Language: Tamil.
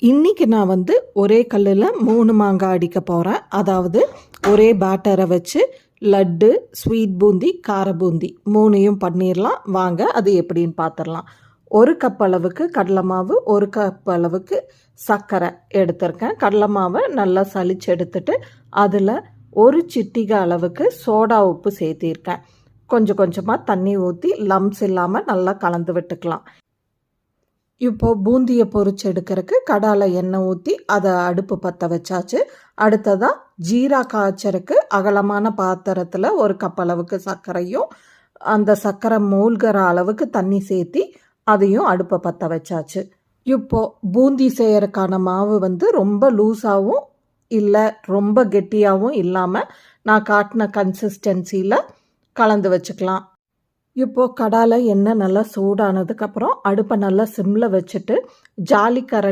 இன்றைக்கி நான் வந்து ஒரே கல்லில் 3 மாங்காய் அடிக்க போகிறேன். அதாவது ஒரே பேட்டரை வச்சு லட்டு, ஸ்வீட் பூந்தி, கார பூந்தி 3யும் பண்ணிடலாம். வாங்க அது எப்படின்னு பார்த்துடலாம். 1 கப் அளவுக்கு கடலை மாவு, 1 கப் அளவுக்கு சர்க்கரை எடுத்திருக்கேன். கடலை மாவை நல்லா சலிச்சு எடுத்துட்டு அதில் 1 சிட்டிகை அளவுக்கு சோடா உப்பு சேர்த்திருக்கேன். கொஞ்சம் கொஞ்சமாக தண்ணி ஊற்றி லம்ஸ் இல்லாமல் நல்லா கலந்து விட்டுக்கலாம். இப்போது பூந்தியை பொரிச்சு எடுக்கிறதுக்கு கடாயில் எண்ணெய் ஊற்றி அதை அடுப்பு பற்ற வச்சாச்சு. அடுத்ததாக ஜீரா காய்ச்சறக்கு அகலமான பாத்திரத்தில் 1 கப் அளவுக்கு சர்க்கரையும் அந்த சர்க்கரை மூழ்கிற அளவுக்கு தண்ணி சேர்த்தி அதையும் அடுப்பை பற்ற வச்சாச்சு. இப்போது பூந்தி செய்யறதுக்கான மாவு வந்து ரொம்ப லூஸாகவும் இல்லை ரொம்ப கெட்டியாகவும் இல்லாமல் நான் காட்டின கன்சிஸ்டன்சியில் கலந்து வச்சுக்கலாம். இப்போது கடாயில் எண்ணெய் நல்லா சூடானதுக்கப்புறம் அடுப்பை நல்லா சிம்மில் வச்சுட்டு ஜாலி கரண்டி